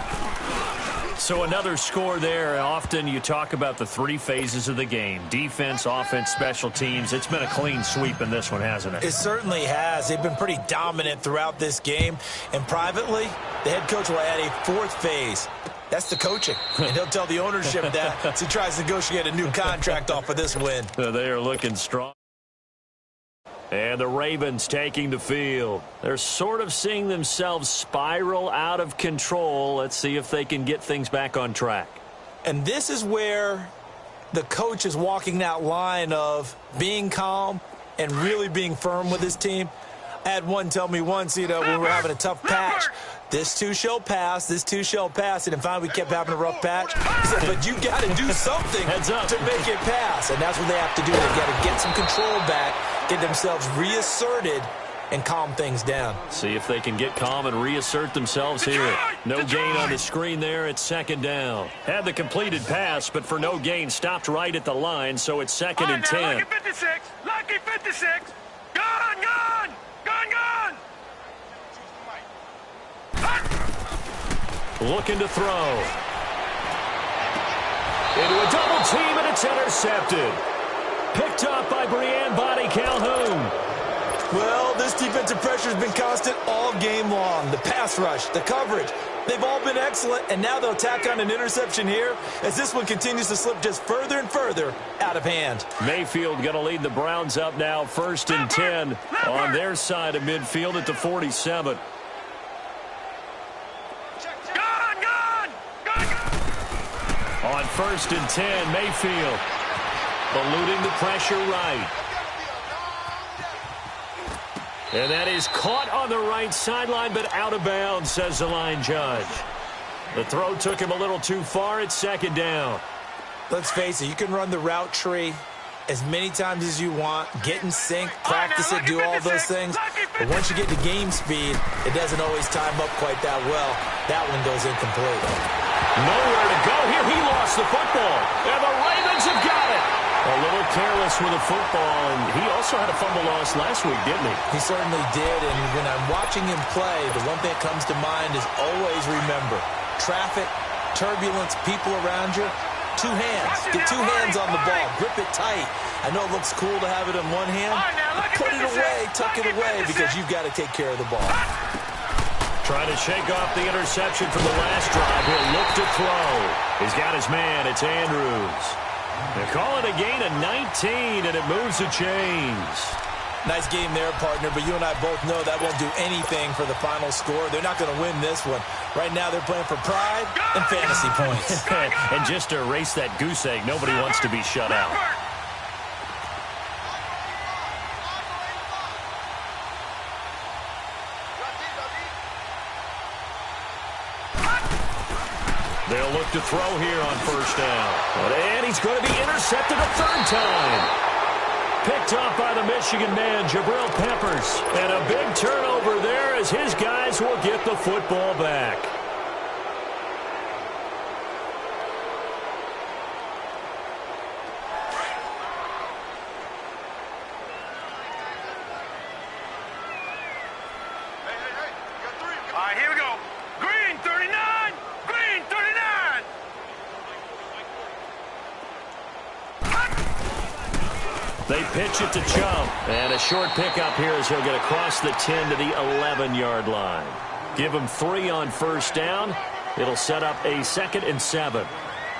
So another score there. Often you talk about the 3 phases of the game: defense, offense, special teams. It's been a clean sweep in this one, hasn't it? It certainly has. They've been pretty dominant throughout this game. And privately, the head coach will add a 4th phase. That's the coaching. And he'll tell the ownership that as he tries to negotiate a new contract off of this win. They are looking strong. And the Ravens taking the field. They're sort of seeing themselves spiral out of control. Let's see if they can get things back on track. And this is where the coach is walking that line of being calm and really being firm with his team. I had one tell me once, when we were having a tough patch, this too shall pass, this too shall pass. And finally we kept having a rough patch. He said, but you got to do something to make it pass. And that's what they have to do. They got to get some control back, get themselves reasserted, and calm things down. See if they can get calm and reassert themselves here. No gain on the screen there. It's second down. Had the completed pass, but for no gain, stopped right at the line, so it's second and 10. Lucky 56. Lucky 56. Gone, gone. Gone, gone. Looking to throw. Into a double team, and it's intercepted. Picked up by Brianne Body Calhoun. Well, this defensive pressure has been constant all game long. The pass rush, the coverage, they've all been excellent, and now they'll tack on an interception here as this one continues to slip just further and further out of hand. Mayfield going to lead the Browns up now, 1st and 10 on their side of midfield at the 47. On 1st and 10, Mayfield eluding the pressure right. And that is caught on the right sideline, but out of bounds, says the line judge. The throw took him a little too far. It's second down. Let's face it, you can run the route tree as many times as you want, get in sync, practice it, do all those things. But once you get to game speed, it doesn't always time up quite that well. That one goes incomplete. Nowhere to go here. He lost the football. And the Ravens have got it. A little careless with the football, and he also had a fumble loss last week, didn't he? He certainly did, and when I'm watching him play, the one thing that comes to mind is always remember, traffic, turbulence, people around you, two hands. Get two hands on the ball. Grip it tight. I know it looks cool to have it in one hand, but put it away, tuck it away, because you've got to take care of the ball. Trying to shake off the interception from the last drive. He'll look to throw. He's got his man. It's Andrews. They call it a gain of 19, and it moves the chains. Nice game there, partner, but you and I both know that won't do anything for the final score. They're not going to win this one. Right now they're playing for pride and fantasy points. And just to erase that goose egg, nobody wants to be shut out. They'll look to throw here on 1st down. And he's going to be intercepted a 3rd time. Picked off by the Michigan man, Jabril Peppers. And a big turnover there as his guys will get the football back. All right, here we go. Green, 39. Green, 39. They pitch it to Chubb. And a short pickup here as he'll get across the 10 to the 11-yard line. Give him 3 on 1st down. It'll set up a 2nd and 7.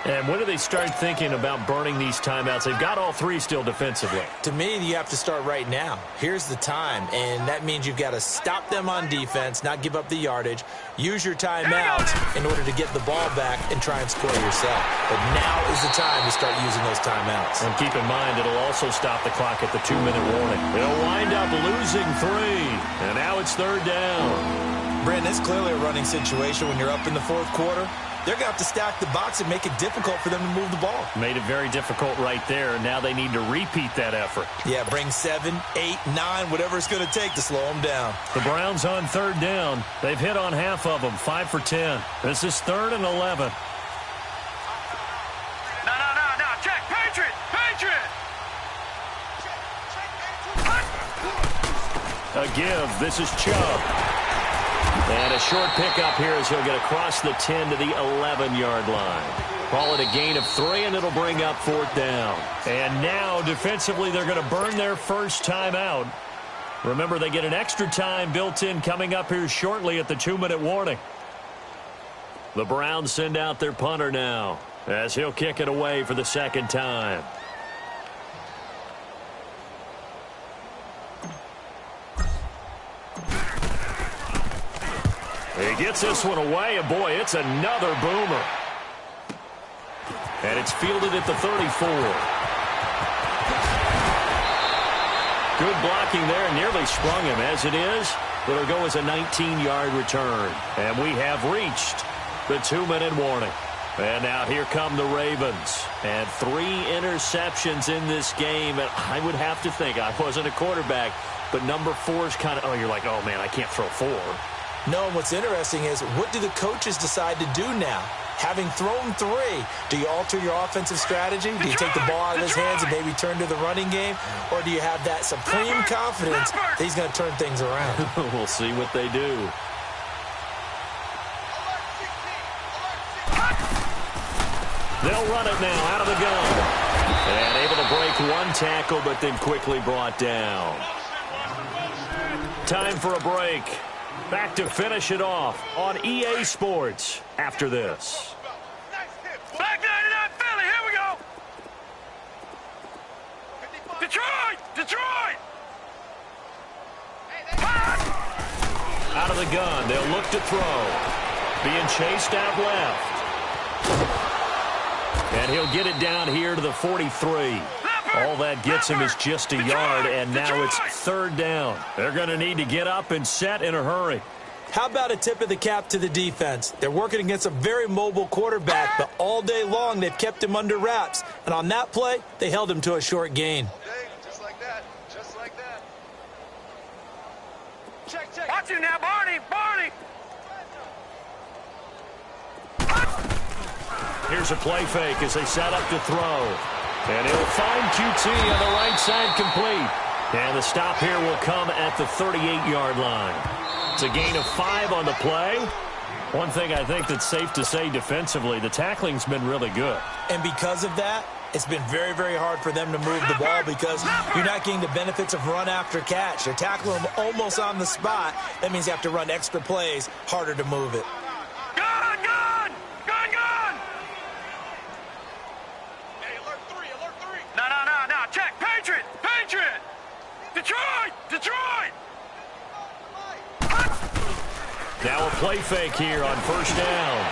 And when do they start thinking about burning these timeouts? They've got all 3 still defensively. To me, you have to start right now. Here's the time, and that means you've got to stop them on defense, not give up the yardage, use your timeouts in order to get the ball back and try and score yourself. But now is the time to start using those timeouts. And keep in mind, it'll also stop the clock at the 2-minute warning. They'll wind up losing 3, and now it's 3rd down. Brandon, it's clearly a running situation when you're up in the 4th quarter. They're going to have to stack the box and make it difficult for them to move the ball. Made it very difficult right there. Now they need to repeat that effort. Yeah, bring 7, 8, 9, whatever it's going to take to slow them down. The Browns on 3rd down. They've hit on half of them, 5 for 10. This is 3rd and 11. No. Check. Patriot. A give. This is Chubb. And a short pickup here as he'll get across the 10 to the 11-yard line. Call it a gain of 3, and it'll bring up 4th down. And now, defensively, they're going to burn their first timeout. Remember, they get an extra time built in coming up here shortly at the 2-minute warning. The Browns send out their punter now as he'll kick it away for the second time. He gets this one away, and boy, it's another boomer. And it's fielded at the 34. Good blocking there, nearly sprung him. As it is, it'll go as a 19-yard return. And we have reached the 2-minute warning. And now here come the Ravens. And 3 interceptions in this game. And I would have to think, I wasn't a quarterback, but number 4 is kind of, you're like, oh, man, I can't throw 4. No, and what's interesting is, what do the coaches decide to do now? Having thrown 3, do you alter your offensive strategy? Do you take the ball out of his hands and maybe turn to the running game? Or do you have that supreme confidence that he's going to turn things around? We'll see what they do. They'll run it now out of the gun. And able to break 1 tackle, but then quickly brought down. Time for a break. Back to finish it off on EA Sports after this. Back 99 Philly, here we go. Detroit! Out of the gun, they'll look to throw. Being chased out left. And he'll get it down here to the 43. All that gets him is just a yard, and now it's 3rd down. They're going to need to get up and set in a hurry. How about a tip of the cap to the defense? They're working against a very mobile quarterback, but all day long they've kept him under wraps. And on that play, they held him to a short gain. Just like that. Check. Watch you now, Barney. Here's a play fake as they set up to throw. And he'll find QT on the right side complete. And the stop here will come at the 38-yard line. It's a gain of 5 on the play. One thing I think that's safe to say defensively, the tackling's been really good. And because of that, it's been very, very hard for them to move the ball because you're not getting the benefits of run after catch. You're tackling them almost on the spot. That means you have to run extra plays, harder to move it. Gun! No. Check. Patriot! Detroit! Now a play fake here on 1st down.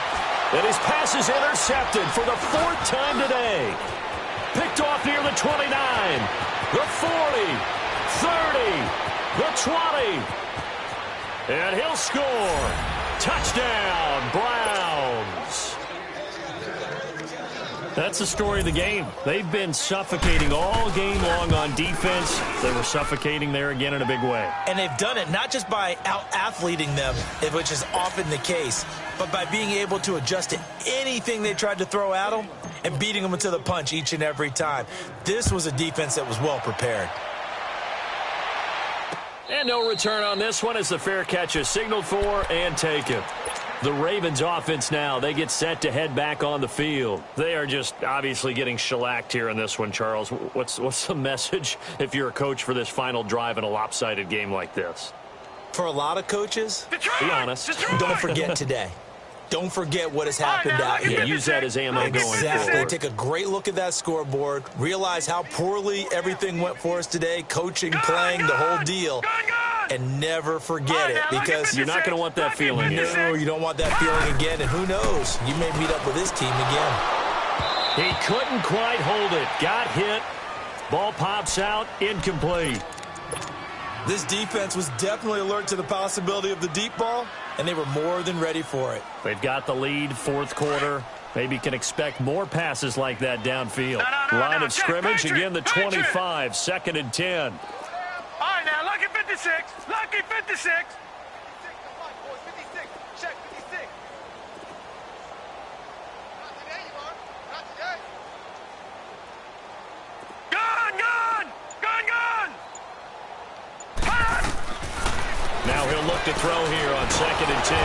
And his pass is intercepted for the 4th time today. Picked off near the 29, the 40, 30, the 20. And he'll score. Touchdown, Browns. That's the story of the game. They've been suffocating all game long on defense. They were suffocating there again in a big way. And they've done it not just by out-athleting them, which is often the case, but by being able to adjust to anything they tried to throw at them and beating them into the punch each and every time. This was a defense that was well prepared. And no return on this one as the fair catch is signaled for and taken. The Ravens offense now, they get set to head back on the field. They are just obviously getting shellacked here in this one, Charles. What's the message if you're a coach for this final drive in a lopsided game like this? For a lot of coaches, be honest. Don't forget today. Don't forget what has happened out here. Yeah, use that as ammo going Exactly. forward. Take a great look at that scoreboard. Realize how poorly everything went for us today. Coaching, playing, the whole deal. And never forget it, because you're not going to want that feeling. No, you don't want that feeling again. And who knows? You may meet up with this team again. He couldn't quite hold it. Got hit. Ball pops out. Incomplete. This defense was definitely alert to the possibility of the deep ball, and they were more than ready for it. They've got the lead, 4th quarter. Maybe can expect more passes like that downfield. Line of scrimmage, again the 25, 2nd and 10. All right, now, lucky 56. Lucky 56. Check 56. Not today, Mark. Not today. Gun! Now he'll look to throw here on 2nd and 10.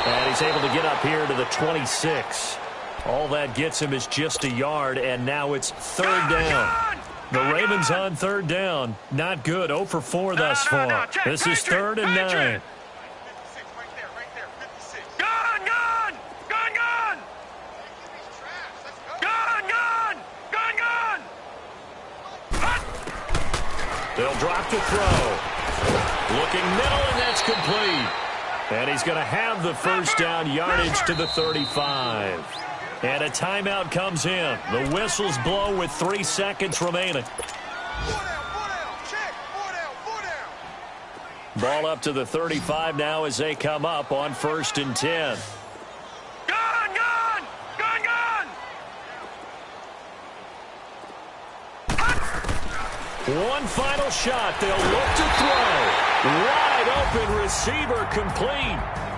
And he's able to get up here to the 26. All that gets him is just a yard, and now it's 3rd down. The Ravens on 3rd down. Not good. 0 for 4 thus far. This is 3rd and 9. 56, right there, 56. Gun! They'll drop to throw. Looking middle, and that's complete. And he's going to have the first down, yardage to the 35. And a timeout comes in. The whistles blow with 3 seconds remaining. Ball up to the 35 now as they come up on 1st and 10. Gone! One final shot. They'll look to throw. Wide open receiver complete.